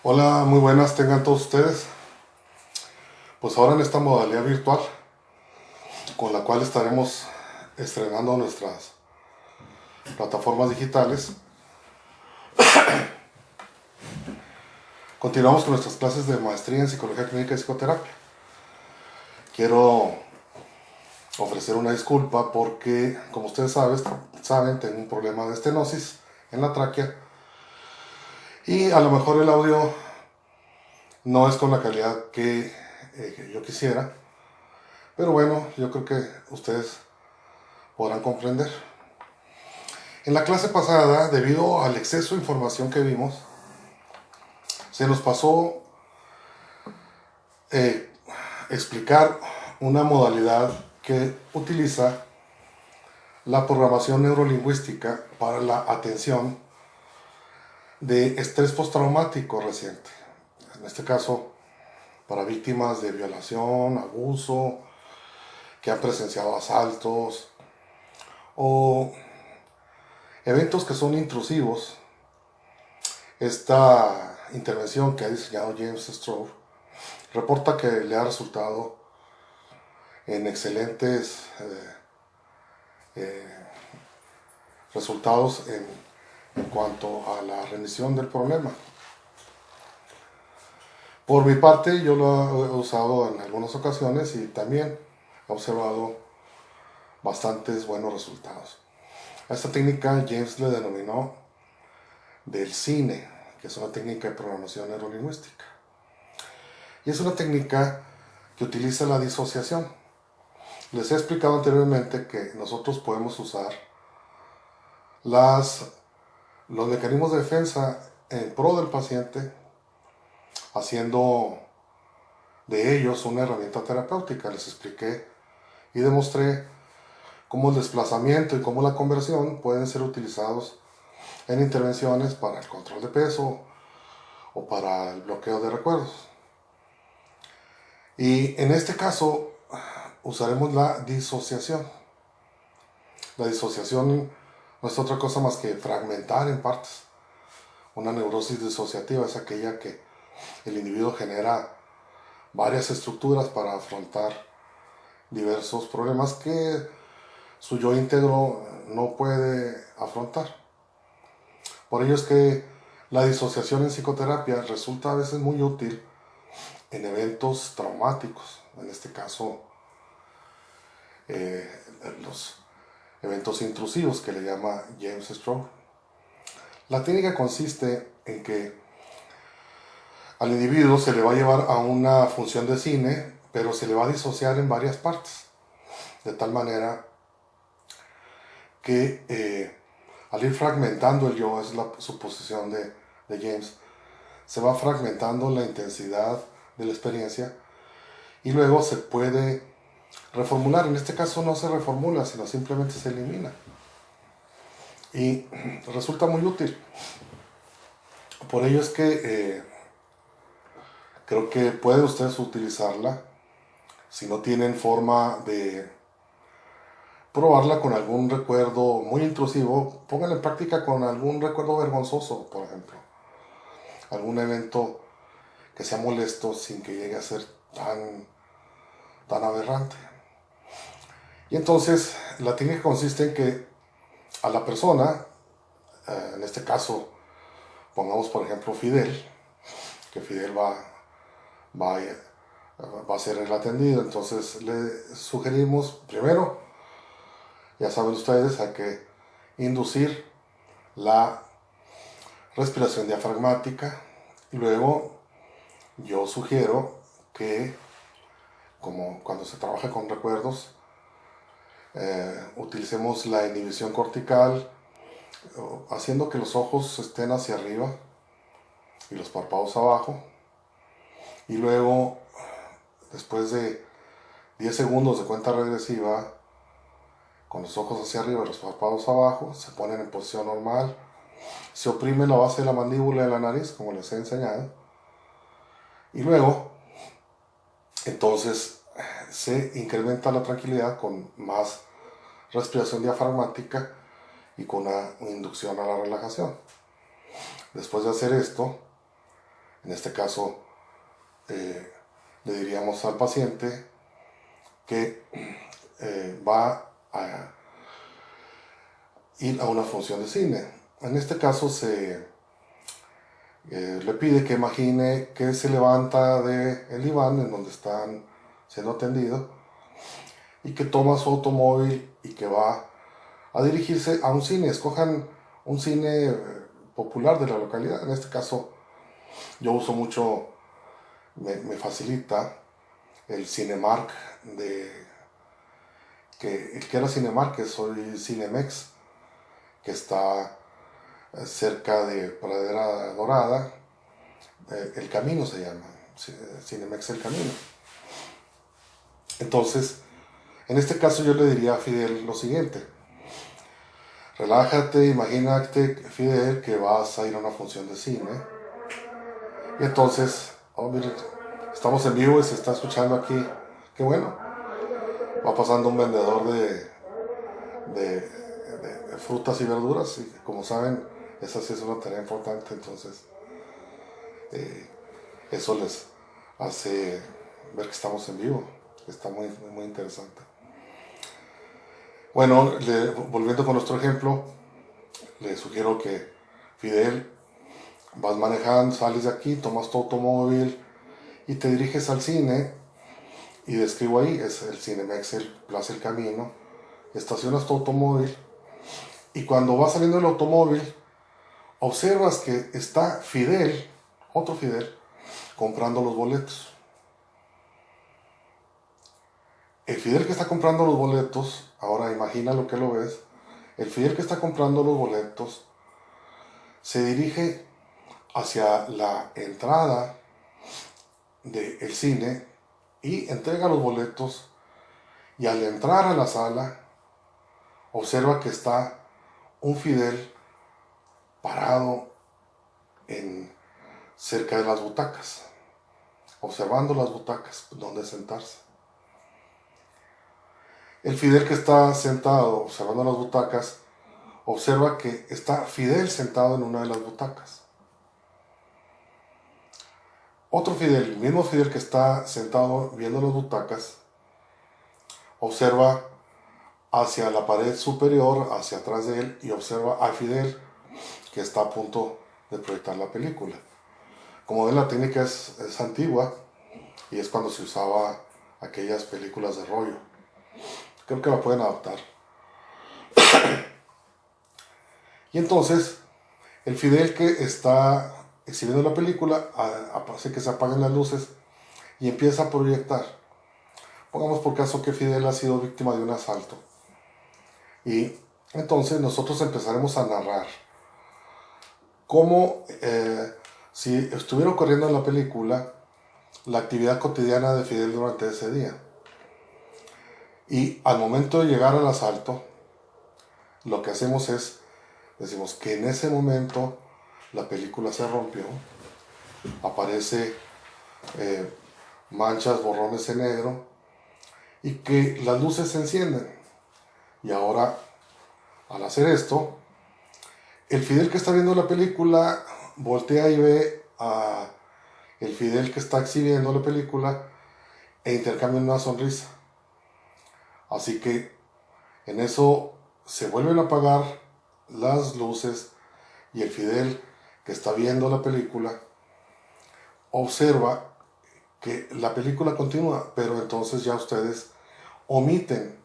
Hola, muy buenas tengan todos ustedes. Pues ahora en esta modalidad virtual, con la cual estaremos estrenando nuestras plataformas digitales, continuamos con nuestras clases de maestría en psicología clínica y psicoterapia. Quiero ofrecer una disculpa porque, como ustedes saben, tengo un problema de estenosis en la tráquea y a lo mejor el audio no es con la calidad que yo quisiera, pero bueno, yo creo que ustedes podrán comprender. En la clase pasada, debido al exceso de información que vimos, se nos pasó eh, explicar una modalidad que utiliza la programación neurolingüística para la atención de estrés postraumático reciente. En este caso, para víctimas de violación, abuso, que han presenciado asaltos o eventos que son intrusivos. Esta intervención que ha diseñado James Stroud reporta que le ha resultado en excelentes resultados en cuanto a la remisión del problema. Por mi parte, yo lo he usado en algunas ocasiones y también he observado bastantes buenos resultados. A esta técnica James le denominó del cine, que es una técnica de programación neurolingüística. Y es una técnica que utiliza la disociación. Les he explicado anteriormente que nosotros podemos usar los mecanismos de defensa en pro del paciente, haciendo de ellos una herramienta terapéutica. Les expliqué y demostré cómo el desplazamiento y cómo la conversión pueden ser utilizados en intervenciones para el control de peso o para el bloqueo de recuerdos. Y en este caso usaremos la disociación. La disociación no es otra cosa más que fragmentar en partes. Una neurosis disociativa es aquella que el individuo genera varias estructuras para afrontar diversos problemas que su yo íntegro no puede afrontar. Por ello es que la disociación en psicoterapia resulta a veces muy útil en eventos traumáticos, en este caso los eventos intrusivos que le llama James Stroud. La técnica consiste en que al individuo se le va a llevar a una función de cine, pero se le va a disociar en varias partes, de tal manera que al ir fragmentando el yo, es la suposición de James, se va fragmentando la intensidad de la experiencia y luego se puede reformular. En este caso no se reformula, sino simplemente se elimina. Y resulta muy útil. Por ello es que creo que pueden ustedes utilizarla. Si no tienen forma de probarla con algún recuerdo muy intrusivo, pónganla en práctica con algún recuerdo vergonzoso, por ejemplo. Algún evento que sea molesto sin que llegue a ser tan aberrante. Y entonces la técnica consiste en que a la persona, en este caso pongamos por ejemplo Fidel, que Fidel va a ser el atendido, entonces le sugerimos primero, ya saben ustedes, hay que inducir la respiración diafragmática y luego yo sugiero que, como cuando se trabaja con recuerdos, utilicemos la inhibición cortical, haciendo que los ojos estén hacia arriba y los párpados abajo, y luego después de 10 segundos de cuenta regresiva, con los ojos hacia arriba y los párpados abajo, se ponen en posición normal, se oprime la base de la mandíbula y la nariz, como les he enseñado, y luego entonces se incrementa la tranquilidad con más respiración diafragmática y con una inducción a la relajación. Después de hacer esto, En este caso, le diríamos al paciente que va a ir a una función de cine. En este caso le pide que imagine que se levanta del diván en donde están siendo atendidos y que toma su automóvil y que va a dirigirse a un cine. Escojan un cine popular de la localidad. En este caso yo uso mucho, me facilita el Cinemark el que era Cinemark, que soy Cinemex, que está cerca de Pradera Dorada. El Camino se llama, Cinemex El Camino. Entonces, en este caso yo le diría a Fidel lo siguiente: relájate, imagínate, Fidel, que vas a ir a una función de cine. Y entonces, oh, miren, estamos en vivo y se está escuchando aquí. Qué bueno. Va pasando un vendedor de frutas y verduras. Y como saben, esa sí es una tarea importante. Entonces, eso les hace ver que estamos en vivo. Está muy, muy interesante. Bueno, volviendo con nuestro ejemplo, le sugiero que Fidel, vas manejando, sales de aquí, tomas tu automóvil y te diriges al cine. Y describo ahí, es el Cinemex Plaza El Camino. Estacionas tu automóvil y cuando vas saliendo del automóvil, observas que está Fidel, otro Fidel, comprando los boletos. El Fidel que está comprando los boletos, ahora imagina lo que lo ves, el Fidel que está comprando los boletos se dirige hacia la entrada del cine y entrega los boletos, y al entrar a la sala observa que está un Fidel parado cerca de las butacas, observando las butacas donde sentarse. El Fidel que está sentado observando las butacas observa que está Fidel sentado en una de las butacas. Otro Fidel, el mismo Fidel que está sentado viendo las butacas, observa hacia la pared superior, hacia atrás de él, y observa a Fidel que está a punto de proyectar la película. Como ven, la técnica es antigua y es cuando se usaba aquellas películas de rollo. Creo que la pueden adaptar. Y entonces, el Fidel que está exhibiendo la película, hace que se apaguen las luces y empieza a proyectar. Pongamos por caso que Fidel ha sido víctima de un asalto. Y entonces nosotros empezaremos a narrar cómo, si estuviera ocurriendo en la película, la actividad cotidiana de Fidel durante ese día. Y al momento de llegar al asalto, lo que hacemos es, decimos que en ese momento la película se rompió, aparece manchas, borrones en negro, y que las luces se encienden. Y ahora, al hacer esto, el Fidel que está viendo la película voltea y ve a el Fidel que está exhibiendo la película e intercambian una sonrisa. Así que en eso se vuelven a apagar las luces y el Fidel que está viendo la película observa que la película continúa, pero entonces ya ustedes omiten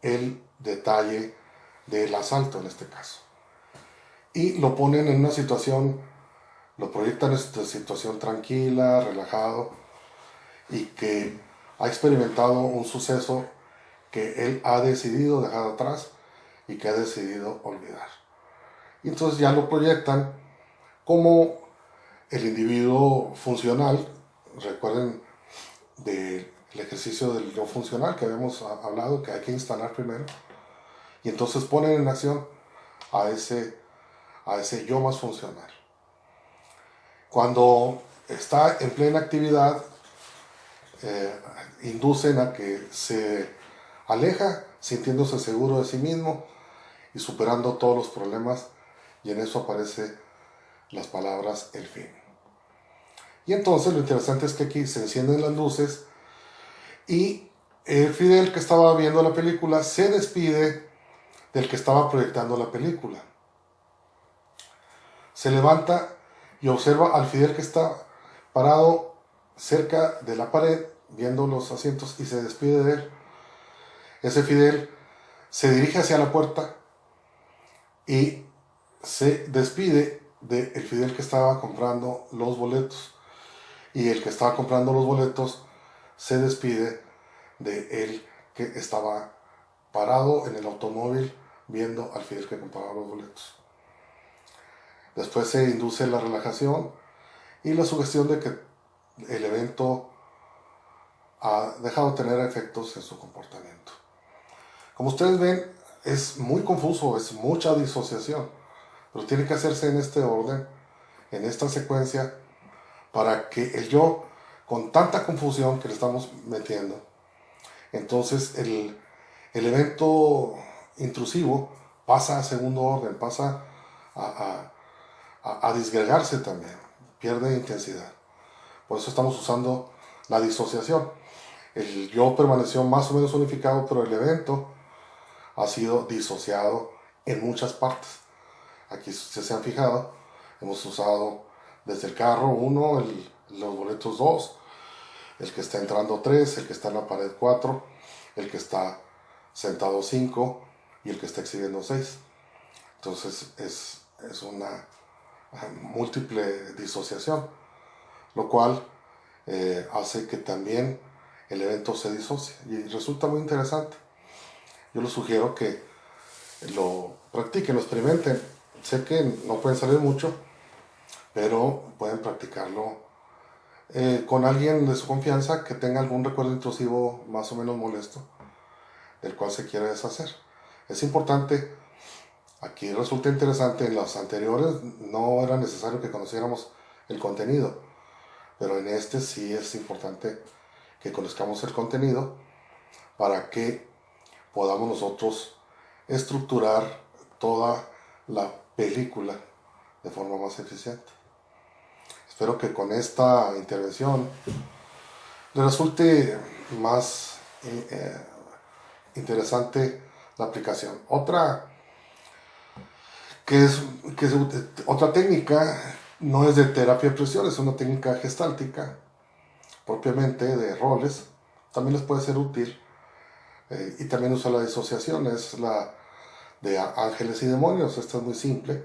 el detalle del asalto en este caso. Y lo ponen en una situación, lo proyectan en una situación tranquila, relajado, y que ha experimentado un suceso que él ha decidido dejar atrás y que ha decidido olvidar. Y entonces ya lo proyectan como el individuo funcional. Recuerden del ejercicio del yo funcional que habíamos hablado, que hay que instalar primero. Y entonces ponen en acción a ese yo más funcional. Cuando está en plena actividad, inducen a que se aleja sintiéndose seguro de sí mismo y superando todos los problemas, y en eso aparece las palabras el fin. Y entonces lo interesante es que aquí se encienden las luces y Fidel, que estaba viendo la película, se despide del que estaba proyectando la película. Se levanta y observa al Fidel que está parado cerca de la pared, viendo los asientos, y se despide de él. Ese Fidel se dirige hacia la puerta y se despide del Fidel que estaba comprando los boletos. Y el que estaba comprando los boletos se despide de él que estaba parado en el automóvil viendo al Fidel que compraba los boletos. Después se induce la relajación y la sugestión de que el evento ha dejado de tener efectos en su comportamiento. Como ustedes ven, es muy confuso, es mucha disociación, pero tiene que hacerse en este orden, en esta secuencia, para que el yo, con tanta confusión que le estamos metiendo, entonces el evento intrusivo pasa a segundo orden, pasa a disgregarse también, pierde intensidad. Por eso estamos usando la disociación. El yo permaneció más o menos unificado, pero el evento ha sido disociado en muchas partes. Aquí, si se han fijado, hemos usado desde el carro 1, los boletos 2, el que está entrando 3, el que está en la pared 4, el que está sentado 5 y el que está exhibiendo 6. Entonces es una múltiple disociación, lo cual hace que también el evento se disocie y resulta muy interesante. Yo les sugiero que lo practiquen, lo experimenten. Sé que no pueden salir mucho, pero pueden practicarlo con alguien de su confianza que tenga algún recuerdo intrusivo más o menos molesto, del cual se quiera deshacer. Es importante, aquí resulta interesante, en los anteriores no era necesario que conociéramos el contenido, pero en este sí es importante que conozcamos el contenido para que podamos nosotros estructurar toda la película de forma más eficiente. Espero que con esta intervención le resulte más interesante la aplicación. Otra otra técnica no es de terapia de expresión, es una técnica gestáltica propiamente de roles. También les puede ser útil y también usa la disociación, es la de ángeles y demonios. Esta es muy simple.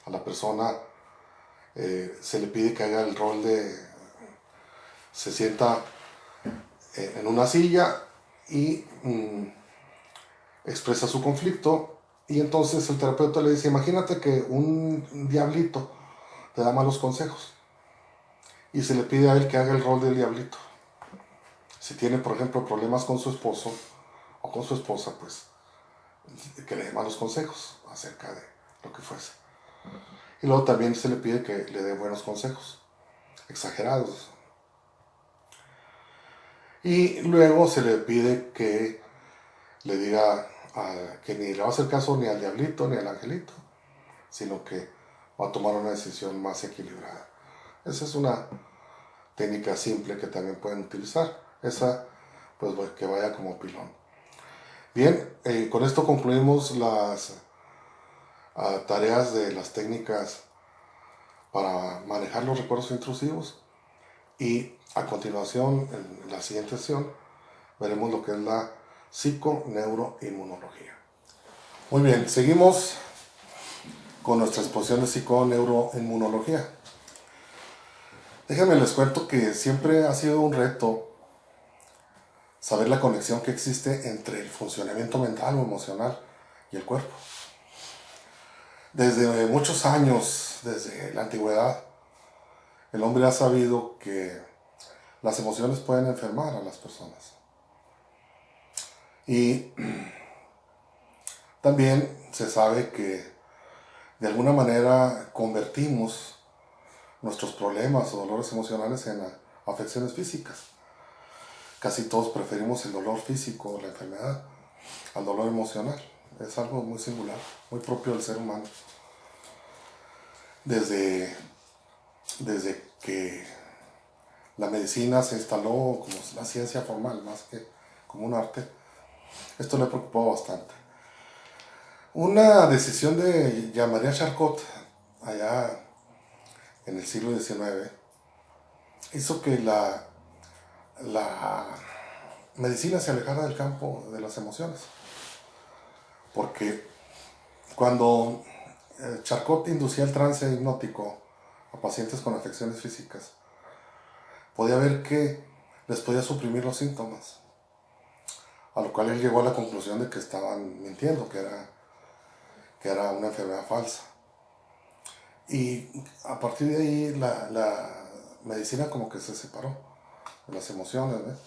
A la persona se le pide que haga el rol se sienta en una silla y expresa su conflicto, y entonces el terapeuta le dice: imagínate que un diablito te da malos consejos, y se le pide a él que haga el rol del diablito. Si tiene, por ejemplo, problemas con su esposo o con su esposa, pues que le dé malos consejos acerca de lo que fuese. Y luego también se le pide que le dé buenos consejos, exagerados. Y luego se le pide que le diga que ni le va a hacer caso ni al diablito ni al angelito, sino que va a tomar una decisión más equilibrada. Esa es una técnica simple que también pueden utilizar. Esa, pues que vaya como pilón. Bien, con esto concluimos las tareas de las técnicas para manejar los recuerdos intrusivos, y a continuación, en la siguiente sesión, veremos lo que es la psiconeuroinmunología. Muy bien, seguimos con nuestra exposición de psiconeuroinmunología. Déjenme les cuento que siempre ha sido un reto saber la conexión que existe entre el funcionamiento mental o emocional y el cuerpo. Desde muchos años, desde la antigüedad, el hombre ha sabido que las emociones pueden enfermar a las personas. Y también se sabe que de alguna manera convertimos nuestros problemas o dolores emocionales en afecciones físicas. Casi todos preferimos el dolor físico o la enfermedad al dolor emocional. Es algo muy singular, muy propio del ser humano. desde, desde que la medicina se instaló como una ciencia formal, más que como un arte, esto le preocupó bastante. Una decisión de Jean-Marie Charcot, allá en el siglo XIX, hizo que la medicina se alejara del campo de las emociones. Porque cuando Charcot inducía el trance hipnótico a pacientes con afecciones físicas, podía ver que les podía suprimir los síntomas. A lo cual él llegó a la conclusión de que estaban mintiendo, que era una enfermedad falsa. Y a partir de ahí la medicina como que se separó de las emociones, ¿ves?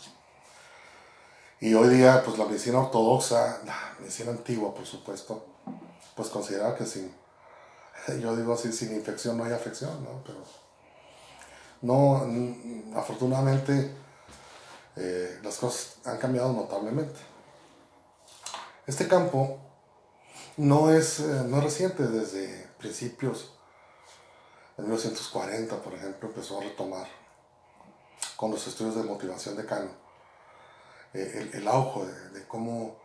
Y hoy día pues la medicina ortodoxa, la medicina antigua por supuesto, pues considera que yo digo así, sin infección no hay afección, ¿no? Pero no, afortunadamente las cosas han cambiado notablemente. Este campo no es reciente, desde principios de 1940, por ejemplo, empezó a retomar con los estudios de motivación de Kahneman el auge de cómo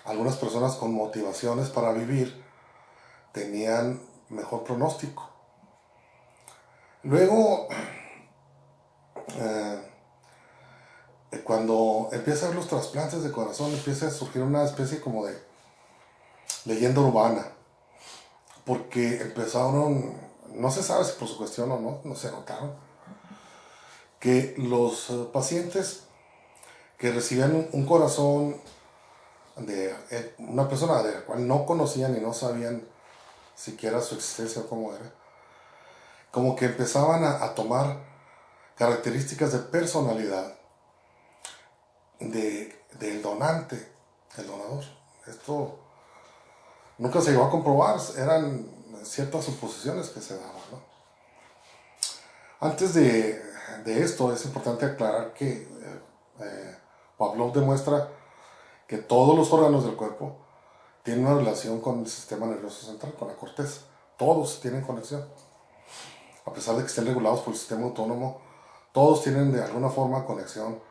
algunas personas con motivaciones para vivir tenían mejor pronóstico. Luego, cuando empieza a ver los trasplantes de corazón, empieza a surgir una especie como de leyenda urbana, porque empezaron, no se sabe si por su cuestión o no, no se notaron, que los pacientes que recibían un corazón de una persona de la cual no conocían y no sabían siquiera su existencia o cómo era, como que empezaban a tomar características de personalidad del donante, el donador. Esto nunca se llegó a comprobar, eran ciertas suposiciones que se daban, ¿no? Antes de esto es importante aclarar que Pavlov demuestra que todos los órganos del cuerpo tienen una relación con el sistema nervioso central, con la corteza. Todos tienen conexión. A pesar de que estén regulados por el sistema autónomo, todos tienen de alguna forma conexión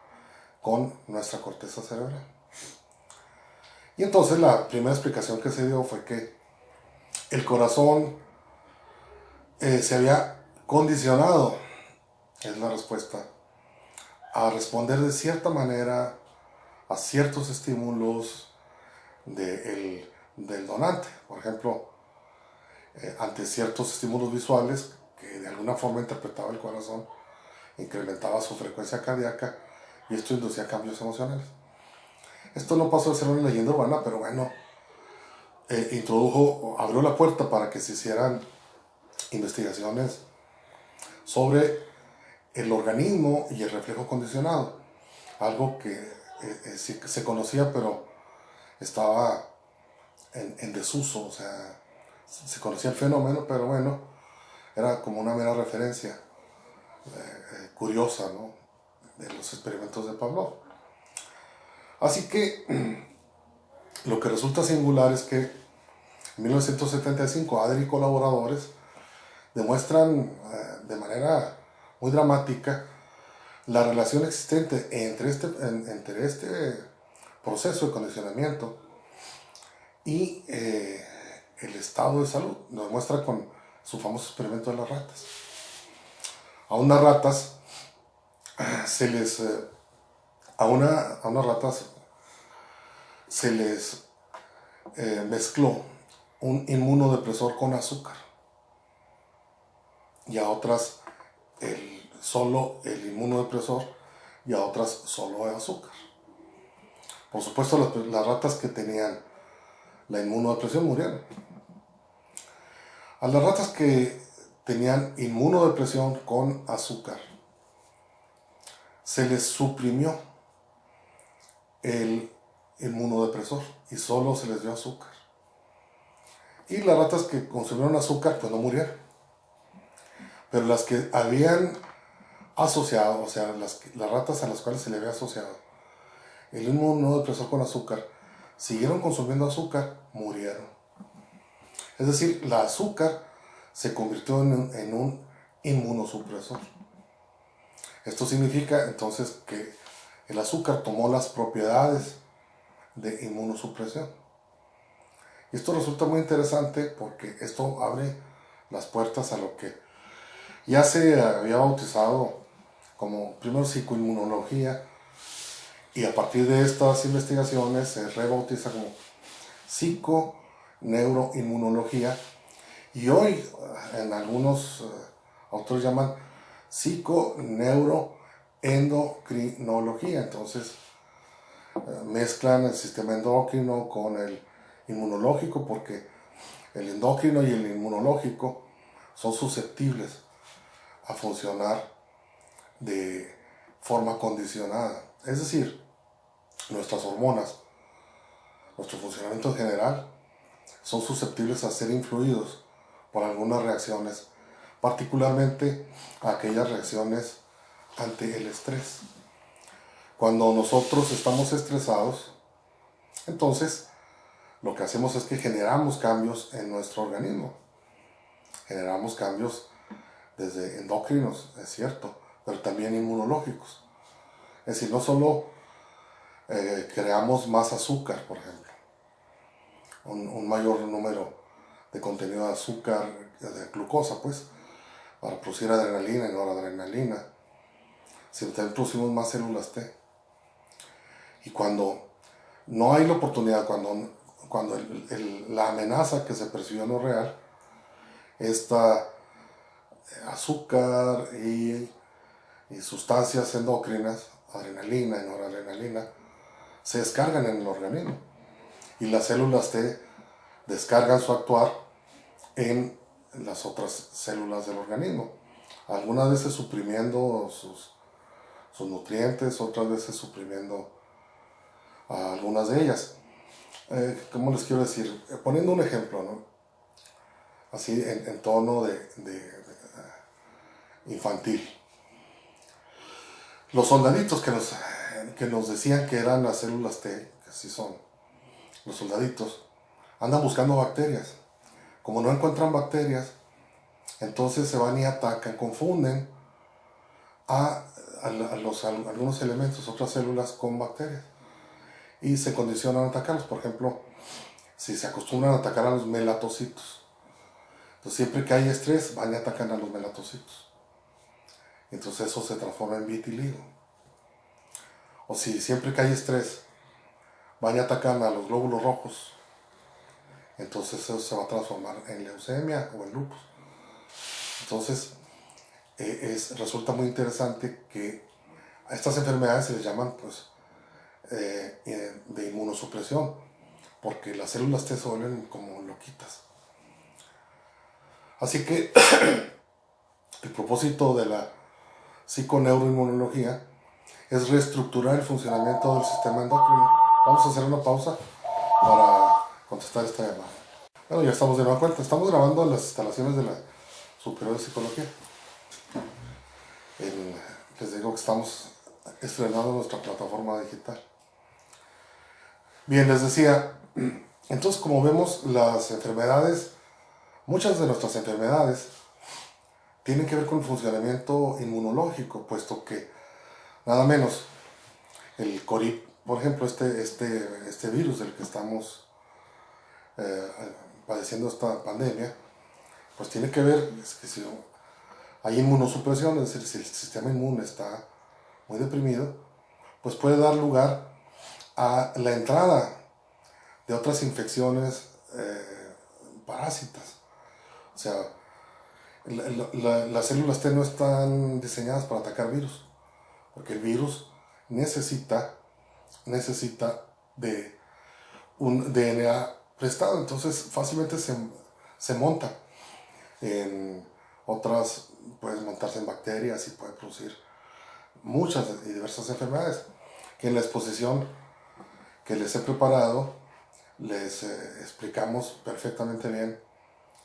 con nuestra corteza cerebral. Y entonces la primera explicación que se dio fue que el corazón se había condicionado, es la respuesta, a responder de cierta manera a ciertos estímulos del donante. Por ejemplo, ante ciertos estímulos visuales que de alguna forma interpretaba el corazón, incrementaba su frecuencia cardíaca y esto inducía cambios emocionales. Esto no pasó de ser una leyenda urbana, pero bueno, abrió la puerta para que se hicieran investigaciones sobre el organismo y el reflejo condicionado, algo que sí se conocía pero estaba en desuso, o sea, se conocía el fenómeno, pero bueno, era como una mera referencia curiosa, ¿no?, de los experimentos de Pavlov. Así que lo que resulta singular es que en 1975 Adler y colaboradores demuestran de manera muy dramática la relación existente entre este proceso de condicionamiento y el estado de salud. Lo demuestra con su famoso experimento de las ratas. A unas ratas a unas ratas se les mezcló un inmunodepresor con azúcar y a otras solo el inmunodepresor y a otras solo el azúcar. Por supuesto, las ratas que tenían la inmunodepresión murieron. A las ratas que tenían inmunodepresión con azúcar se les suprimió el inmunodepresor y solo se les dio azúcar. Y las ratas que consumieron azúcar pues no murieron. Pero las que habían asociado, o sea, las ratas a las cuales se le había asociado el inmunodepresor con azúcar, siguieron consumiendo azúcar, murieron. Es decir, la azúcar se convirtió en un inmunosupresor. Esto significa entonces que el azúcar tomó las propiedades de inmunosupresión. Y esto resulta muy interesante porque esto abre las puertas a lo que ya se había bautizado como primero psicoinmunología, y a partir de estas investigaciones se rebautiza como psiconeuroinmunología, y hoy en algunos autores llaman psiconeuroendocrinología. Entonces mezclan el sistema endocrino con el inmunológico, porque el endocrino y el inmunológico son susceptibles a funcionar de forma condicionada. Es decir, nuestras hormonas, nuestro funcionamiento en general, son susceptibles a ser influidos por algunas reacciones, particularmente aquellas reacciones ante el estrés. Cuando nosotros estamos estresados, entonces lo que hacemos es que generamos cambios en nuestro organismo. Generamos cambios desde endocrinos, es cierto, pero también inmunológicos. Es decir, no solo creamos más azúcar, por ejemplo, un mayor número de contenido de azúcar, de glucosa, pues, para producir adrenalina y noradrenalina, sino también producimos más células T. Y cuando no hay la oportunidad, cuando la amenaza que se percibió no es real, esta azúcar y sustancias endócrinas, adrenalina y noradrenalina, se descargan en el organismo, y las células T descargan su actuar en las otras células del organismo, algunas veces suprimiendo sus nutrientes, otras veces suprimiendo algunas de ellas. ¿Cómo les quiero decir? Poniendo un ejemplo, ¿no? Así en tono de infantil. Los soldaditos que nos decían que eran las células T, que sí son los soldaditos, andan buscando bacterias. Como no encuentran bacterias, entonces se van y atacan, confunden a algunos elementos, otras células, con bacterias, y se condicionan a atacarlos. Por ejemplo, si se acostumbran a atacar a los melatocitos, entonces siempre que hay estrés van y atacan a los melatocitos, entonces eso se transforma en vitiligo. O si siempre que hay estrés van y atacan a los glóbulos rojos, entonces eso se va a transformar en leucemia o en lupus. Entonces resulta muy interesante que a estas enfermedades se les llaman, pues, de inmunosupresión, porque las células T se vuelven como loquitas. Así que el propósito de la psiconeuroinmunología es reestructurar el funcionamiento del sistema endocrino. Vamos a hacer una pausa para contestar esta llamada. Bueno, ya estamos de nueva cuenta. Estamos grabando en las instalaciones de la Superior de Psicología. Les digo que estamos estrenando nuestra plataforma digital. Bien, les decía, entonces, como vemos, las enfermedades, muchas de nuestras enfermedades tienen que ver con el funcionamiento inmunológico, puesto que nada menos el COVID, por ejemplo, este virus del que estamos padeciendo esta pandemia, pues tiene que ver, es que si hay inmunosupresión, es decir, si el sistema inmune está muy deprimido, pues puede dar lugar a la entrada de otras infecciones parásitas. O sea, las células T no están diseñadas para atacar virus, porque el virus necesita de un DNA prestado, entonces fácilmente se monta en otras, puede montarse en bacterias y puede producir muchas y diversas enfermedades, que en la exposición que les he preparado les explicamos perfectamente bien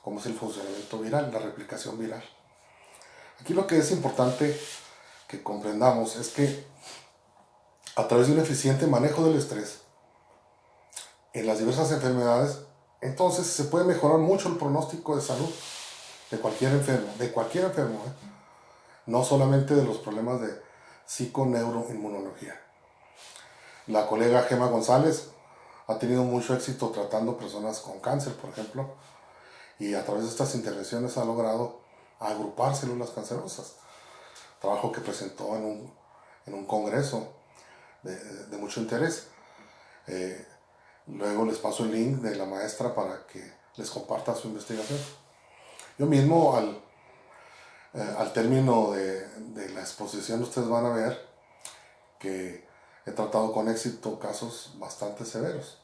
cómo es el funcionamiento viral, la replicación viral. Aquí lo que es importante que comprendamos es que a través de un eficiente manejo del estrés en las diversas enfermedades, entonces se puede mejorar mucho el pronóstico de salud de cualquier enfermo, no solamente de los problemas de psiconeuroinmunología. La colega Gema González ha tenido mucho éxito tratando personas con cáncer, por ejemplo, y a través de estas intervenciones ha logrado agrupar células cancerosas. Trabajo que presentó en un congreso de mucho interés. Luego les paso el link de la maestra para que les comparta su investigación. Yo mismo, al término de la exposición, ustedes van a ver que he tratado con éxito casos bastante severos,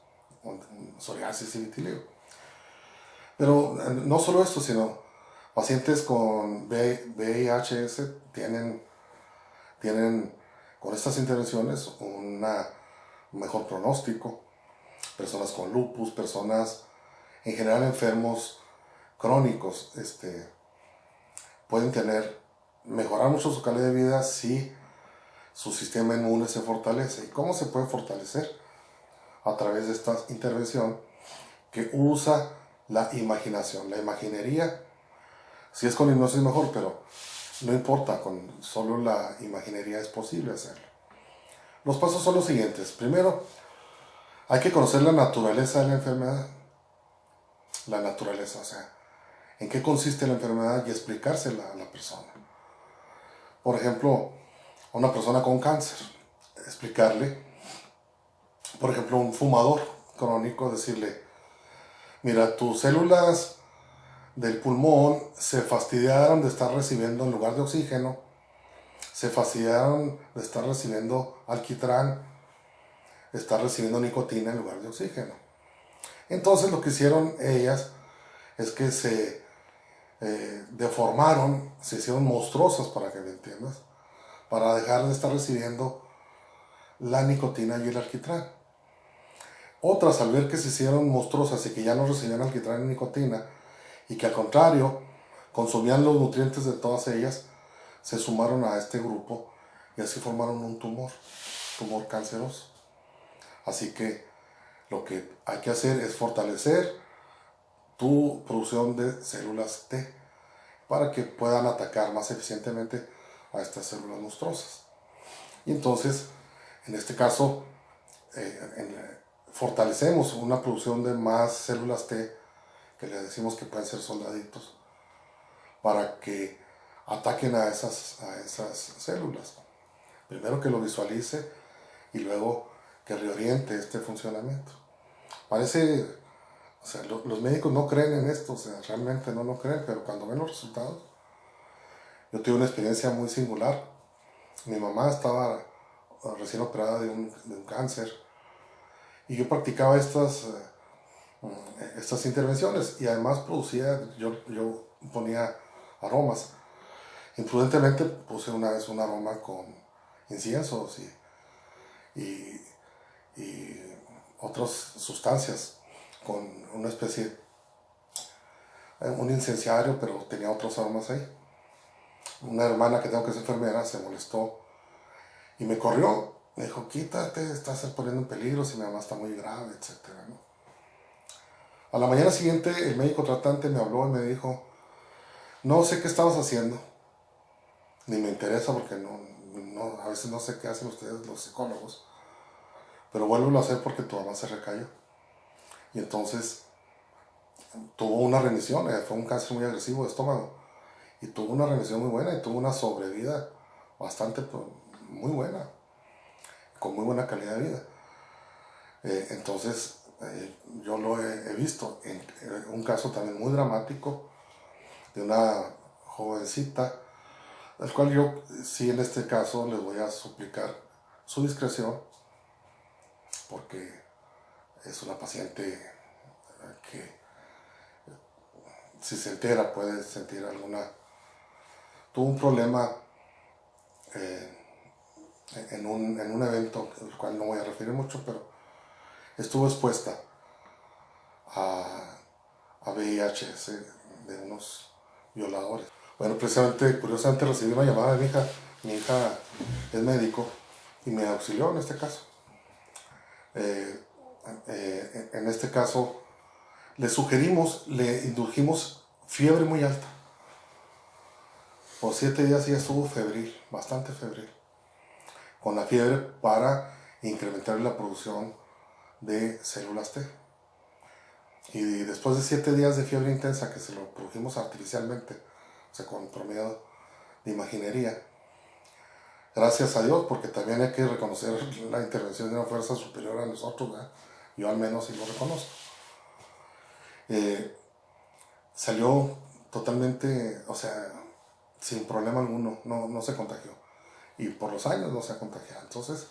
psoriasis y vitiligo. Pero no solo esto, sino pacientes con VIH tienen con estas intervenciones un mejor pronóstico. Personas con lupus, personas en general enfermos crónicos, pueden mejorar mucho su calidad de vida si su sistema inmune se fortalece. ¿Y cómo se puede fortalecer? A través de esta intervención que usa la imaginación, la imaginería. Si es con hipnosis mejor, pero no importa, con solo la imaginería es posible hacerlo. Los pasos son los siguientes. Primero, hay que conocer la naturaleza de la enfermedad. La naturaleza, o sea, en qué consiste la enfermedad y explicársela a la persona. Por ejemplo, a una persona con cáncer, explicarle, por ejemplo, un fumador crónico, decirle, mira, tus células del pulmón se fastidiaron de estar recibiendo, en lugar de oxígeno, se fastidiaron de estar recibiendo alquitrán, estar recibiendo nicotina en lugar de oxígeno. Entonces lo que hicieron ellas es que se deformaron, se hicieron monstruosas, para que me entiendas, para dejar de estar recibiendo la nicotina y el alquitrán. Otras, al ver que se hicieron monstruosas y que ya no recibían alquitrán y nicotina, y que al contrario consumían los nutrientes de todas ellas, se sumaron a este grupo y así formaron un tumor canceroso. Así que lo que hay que hacer es fortalecer tu producción de células T para que puedan atacar más eficientemente a estas células monstruosas. Y entonces, en este caso, fortalecemos una producción de más células T, que le decimos que pueden ser soldaditos, para que ataquen a esas células. Primero que lo visualice y luego que reoriente este funcionamiento. Parece, o sea, los médicos no creen en esto, o sea, realmente no lo creen, pero cuando ven los resultados, yo tuve una experiencia muy singular. Mi mamá estaba recién operada de un cáncer y yo practicaba estas intervenciones y además yo ponía aromas. Imprudentemente puse una vez un aroma con inciensos y otras sustancias, con una especie, un incenciario, pero tenía otros aromas ahí. Una hermana que tengo que es enfermera se molestó y me corrió. Me dijo, quítate, estás poniendo en peligro, si mi mamá está muy grave, etc., ¿no? A la mañana siguiente el médico tratante me habló y me dijo, no sé qué estabas haciendo, ni me interesa porque a veces no sé qué hacen ustedes los psicólogos, pero vuélvelo a hacer porque tu mamá se recayó. Y entonces tuvo una remisión, fue un cáncer muy agresivo de estómago, y tuvo una remisión muy buena y tuvo una sobrevida bastante, muy buena, con muy buena calidad de vida. Entonces yo lo he visto en un caso también muy dramático de una jovencita, al cual yo sí en este caso les voy a suplicar su discreción, porque es una paciente que si se entera puede sentir tuvo un problema en un evento, al cual no voy a referir mucho, pero estuvo expuesta a VIH de unos violadores. Bueno, precisamente, curiosamente recibí una llamada de mi hija. Mi hija es médico y me auxilió en este caso. En este caso, le indujimos fiebre muy alta. Por 7 días ella estuvo febril, bastante febril, con la fiebre para incrementar la producción de células T. Y después de 7 días de fiebre intensa que se lo produjimos artificialmente, o sea, con promedio de imaginería, gracias a Dios, porque también hay que reconocer la intervención de una fuerza superior a nosotros, ¿verdad? Yo al menos sí lo reconozco. Salió totalmente, o sea, sin problema alguno, no se contagió. Y por los años no se ha contagiado. Entonces,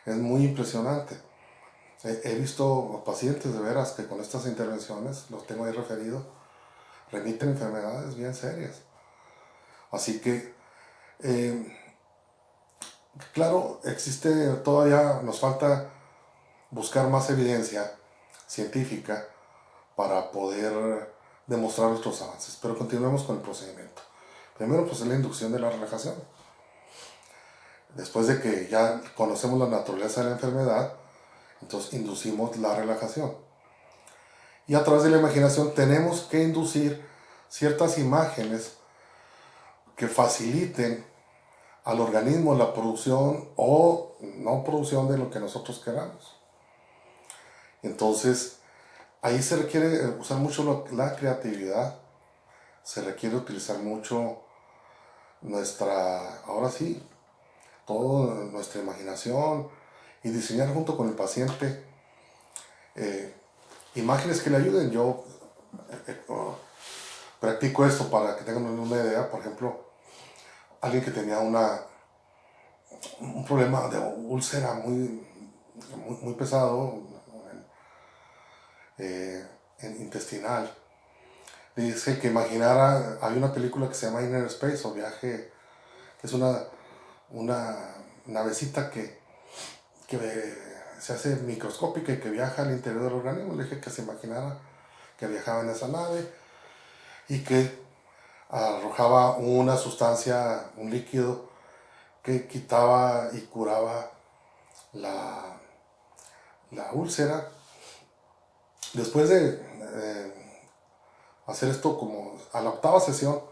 es muy impresionante. He visto pacientes de veras que con estas intervenciones, los tengo ahí referidos, remiten enfermedades bien serias. Así que, claro, todavía nos falta buscar más evidencia científica para poder demostrar nuestros avances. Pero continuemos con el procedimiento. Primero, pues es la inducción de la relajación. Después de que ya conocemos la naturaleza de la enfermedad, entonces inducimos la relajación. Y a través de la imaginación tenemos que inducir ciertas imágenes que faciliten al organismo la producción o no producción de lo que nosotros queramos. Entonces, ahí se requiere usar mucho la creatividad, se requiere utilizar mucho ahora sí, toda nuestra imaginación y diseñar junto con el paciente imágenes que le ayuden. Yo practico esto para que tengan una idea. Por ejemplo, alguien que tenía un problema de úlcera muy pesado intestinal. Dice que imaginara, hay una película que se llama Inner Space o Viaje, que es una navecita que se hace microscópica y que viaja al interior del organismo. Le dije que se imaginara que viajaba en esa nave y que arrojaba una sustancia, un líquido que quitaba y curaba la úlcera. Después de hacer esto como a la 8ª sesión,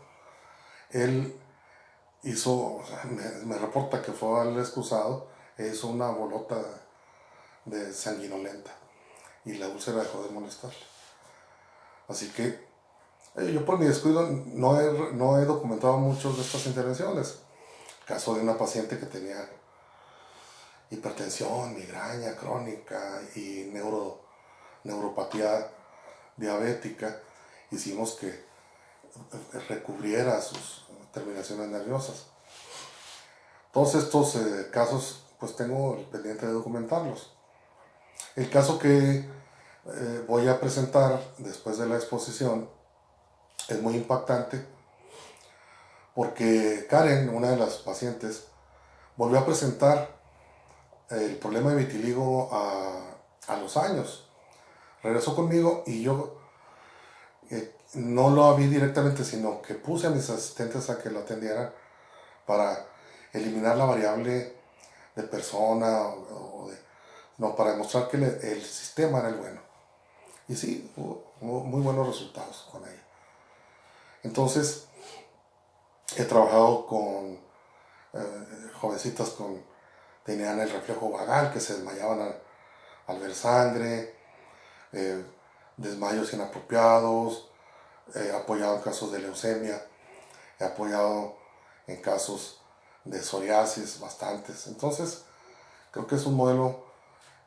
él hizo, me reporta que fue al excusado, hizo una bolota de sanguinolenta y la úlcera dejó de molestarle. Así que yo por mi descuido no he documentado muchas de estas intervenciones. Caso de una paciente que tenía hipertensión, migraña crónica y neuropatía diabética, hicimos que recubriera sus terminaciones nerviosas. Todos estos casos pues tengo el pendiente de documentarlos. El caso que voy a presentar después de la exposición es muy impactante porque Karen, una de las pacientes, volvió a presentar el problema de vitiligo a los años. Regresó conmigo y yo no lo vi directamente, sino que puse a mis asistentes a que lo atendieran para eliminar la variable de persona para demostrar que el sistema era el bueno. Y sí, hubo muy buenos resultados con ella. Entonces, he trabajado con jovencitas tenían el reflejo vagal, que se desmayaban al ver sangre, desmayos inapropiados, he apoyado en casos de leucemia, he apoyado en casos de psoriasis, bastantes. Entonces, creo que es un modelo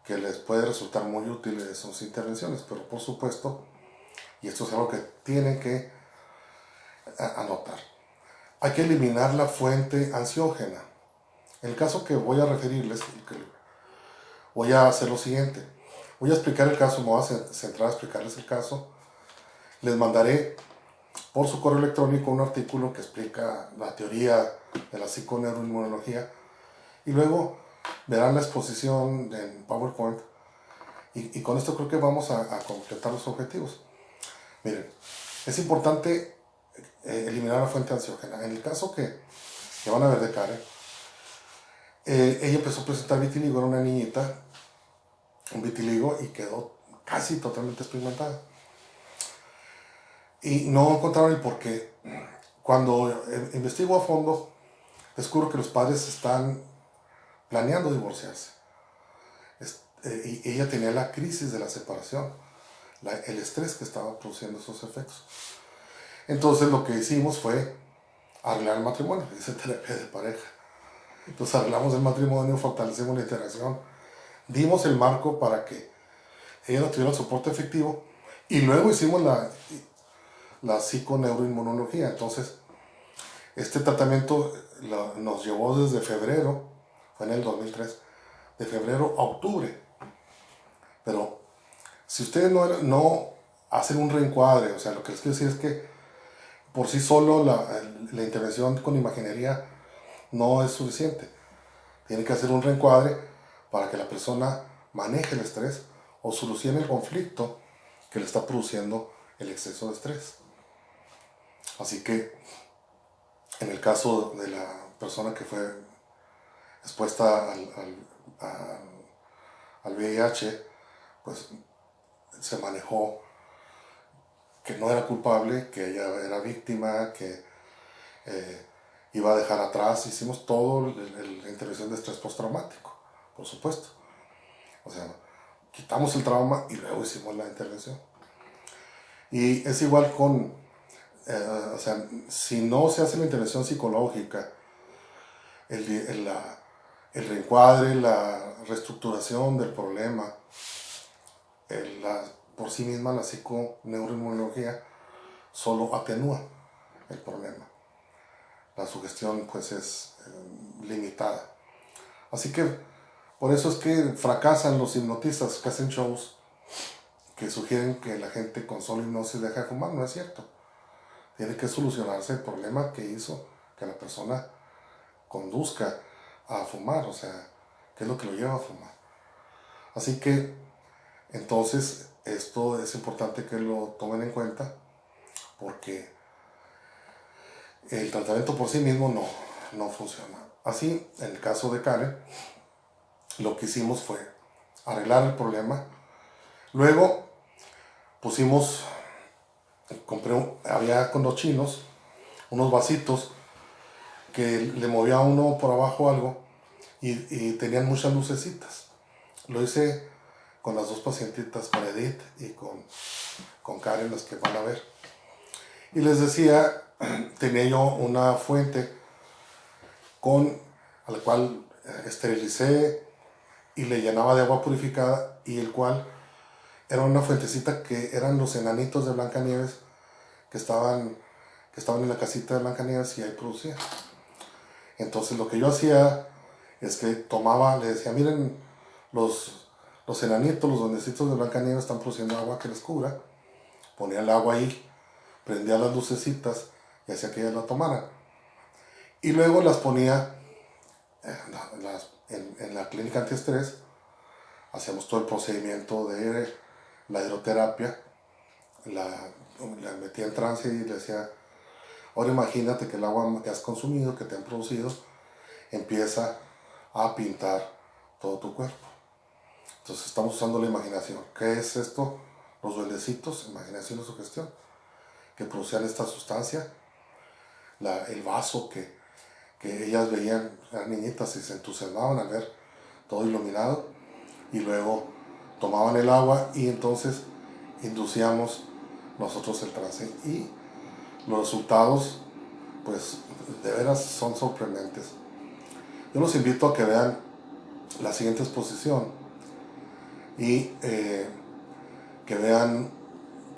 que les puede resultar muy útil en sus intervenciones, pero por supuesto, y esto es algo que tienen que anotar, hay que eliminar la fuente ansiógena. En el caso que voy a referirles, voy a hacer lo siguiente. Voy a explicar el caso, me voy a centrar a explicarles el caso. Les mandaré por su correo electrónico un artículo que explica la teoría de la psiconeuroinmunología y luego verán la exposición en PowerPoint y con esto creo que vamos a completar los objetivos. Miren, es importante eliminar la fuente ansiógena. En el caso que van a ver de Karen, ella empezó a presentar vitiligo, era una niñita, un vitiligo, y quedó casi totalmente experimentada. Y no encontraron el porqué. Cuando investigo a fondo, descubro que los padres están planeando divorciarse. Y ella tenía la crisis de la separación, el estrés que estaba produciendo esos efectos. Entonces lo que hicimos fue arreglar el matrimonio, hice terapia de pareja. Entonces arreglamos el matrimonio, fortalecimos la interacción, dimos el marco para que ella no tuviera el soporte efectivo y luego hicimos la psiconeuroinmunología. Entonces, este tratamiento nos llevó desde febrero, fue en el 2003, de febrero a octubre. Pero si ustedes no hacen un reencuadre, o sea, lo que les quiero decir es que por sí solo la intervención con imaginería no es suficiente. Tiene que hacer un reencuadre para que la persona maneje el estrés o solucione el conflicto que le está produciendo el exceso de estrés. Así que en el caso de la persona que fue expuesta al VIH, pues se manejó que no era culpable, que ella era víctima, que iba a dejar atrás. Hicimos todo la intervención de estrés postraumático, por supuesto. O sea, quitamos el trauma y luego hicimos la intervención. Y es igual con, o sea, si no se hace la intervención psicológica, el reencuadre, la reestructuración del problema, por sí misma la psiconeuroinmunología solo atenúa el problema. La sugestión pues es limitada. Así que por eso es que fracasan los hipnotistas que hacen shows que sugieren que la gente con solo hipnosis deja de fumar. No es cierto. Tiene que solucionarse el problema que hizo que la persona conduzca a fumar, o sea, qué es lo que lo lleva a fumar. Así que entonces esto es importante que lo tomen en cuenta, porque el tratamiento por sí mismo no funciona. Así, en el caso de Karen, lo que hicimos fue arreglar el problema. Luego había con los chinos unos vasitos que le movía uno por abajo algo y tenían muchas lucecitas. Lo hice con las dos pacientitas, con Edith y con Karen, las que van a ver. Y les decía, tenía yo una fuente a la cual esterilicé y le llenaba de agua purificada, y el cual era una fuentecita que eran los enanitos de Blancanieves que estaban en la casita de Blancanieves y ahí producía. Entonces lo que yo hacía es que le decía, miren, los enanitos, los duendecitos de Blancanieves están produciendo agua que les cubra. Ponía el agua ahí, prendía las lucecitas y hacía que ellas la tomaran. Y luego las ponía en la clínica antiestrés. Hacíamos todo el procedimiento de la hidroterapia. La metía en trance y le decía, ahora imagínate que el agua que has consumido, que te han producido, empieza a pintar todo tu cuerpo. Entonces estamos usando la imaginación. ¿Qué es esto? Los duendecitos, imaginación y sugestión, que producían esta sustancia. El vaso que ellas veían, eran niñitas y se entusiasmaban al ver todo iluminado, y luego tomaban el agua y entonces inducíamos nosotros el trance, y los resultados pues de veras son sorprendentes. Yo los invito a que vean la siguiente exposición y que vean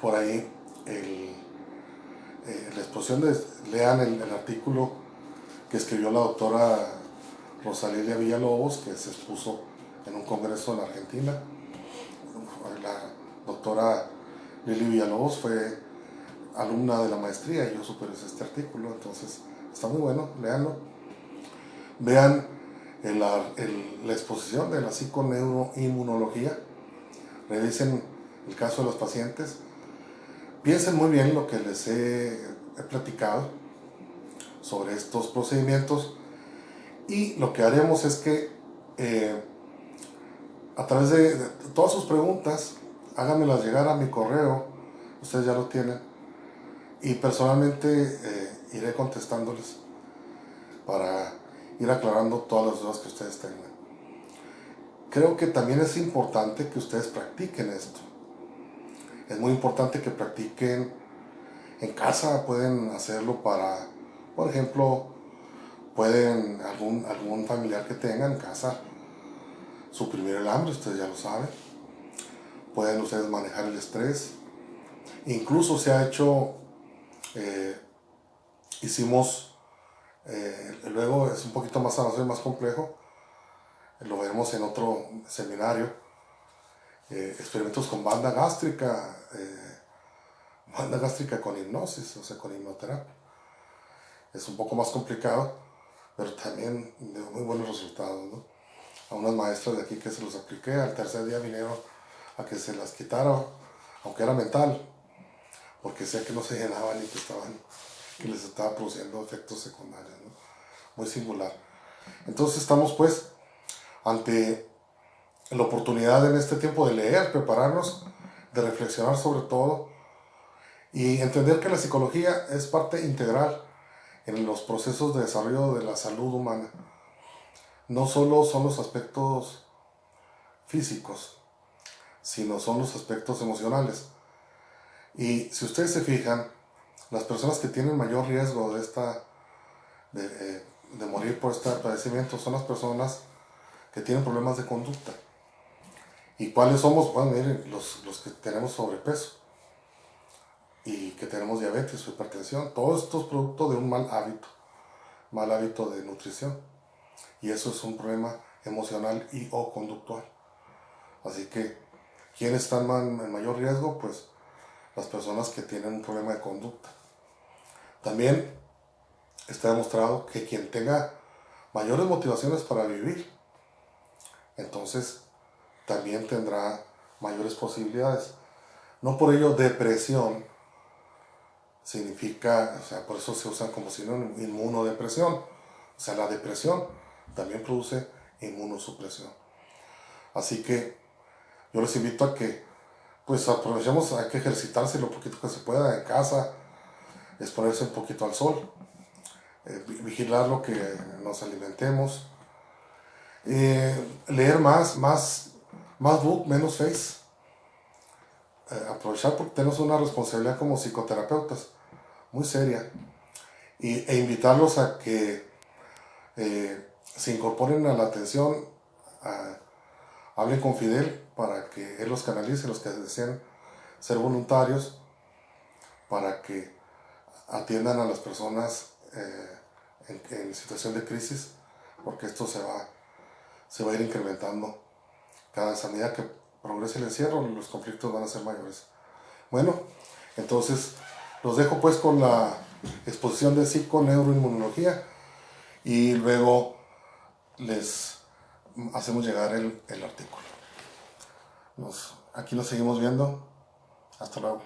por ahí la exposición, lean el artículo que escribió la doctora Rosalilia Villalobos, que se expuso en un congreso en Argentina. La doctora Lili Villalobos fue alumna de la maestría y yo supervisé este artículo, entonces está muy bueno, léanlo. Vean la exposición de la psiconeuroinmunología, revisen el caso de los pacientes, piensen muy bien lo que les he platicado sobre estos procedimientos, y lo que haremos es que a través de todas sus preguntas, háganmelas llegar a mi correo, ustedes ya lo tienen, y personalmente iré contestándoles para ir aclarando todas las dudas que ustedes tengan. Creo que también es importante que ustedes practiquen esto. Es muy importante que practiquen en casa. Pueden hacerlo para, por ejemplo, pueden algún familiar que tengan en casa suprimir el hambre, ustedes ya lo saben. Pueden ustedes manejar el estrés. Incluso se ha hecho, hicimos, luego es un poquito más avanzado y más complejo, lo veremos en otro seminario, experimentos con banda gástrica con hipnosis, o sea, con hipnoterapia. Es un poco más complicado, pero también de muy buenos resultados, ¿no? A unas maestras de aquí que se los apliqué, al tercer día vinieron a que se las quitara, aunque era mental, porque sé que no se llenaban y que les estaba produciendo efectos secundarios, ¿no? Muy singular. Entonces estamos pues ante la oportunidad en este tiempo de leer, prepararnos, de reflexionar sobre todo y entender que la psicología es parte integral en los procesos de desarrollo de la salud humana. No solo son los aspectos físicos, sino son los aspectos emocionales. Y si ustedes se fijan, las personas que tienen mayor riesgo de morir por este padecimiento son las personas que tienen problemas de conducta. ¿Y cuáles somos? Bueno, miren, los que tenemos sobrepeso y que tenemos diabetes o hipertensión. Todo esto es producto de un mal hábito de nutrición. Y eso es un problema emocional y o conductual. Así que, ¿quiénes están en mayor riesgo? Pues las personas que tienen un problema de conducta. También está demostrado que quien tenga mayores motivaciones para vivir, entonces también tendrá mayores posibilidades. No por ello depresión significa, o sea, por eso se usa como sinónimo inmunodepresión. O sea, la depresión también produce inmunosupresión. Así que yo les invito a que pues aprovechemos, hay que ejercitarse lo poquito que se pueda en casa, exponerse un poquito al sol, vigilar lo que nos alimentemos, leer más book, menos face, aprovechar porque tenemos una responsabilidad como psicoterapeutas muy seria e invitarlos a que se incorporen a la atención, hablen con Fidel para que él los canalice, los que deseen ser voluntarios, para que atiendan a las personas en situación de crisis, porque esto se va a ir incrementando cada vez a medida que progrese el encierro, los conflictos van a ser mayores. Bueno, entonces los dejo pues con la exposición de psiconeuroinmunología y luego les hacemos llegar el artículo. Aquí nos seguimos viendo. Hasta luego.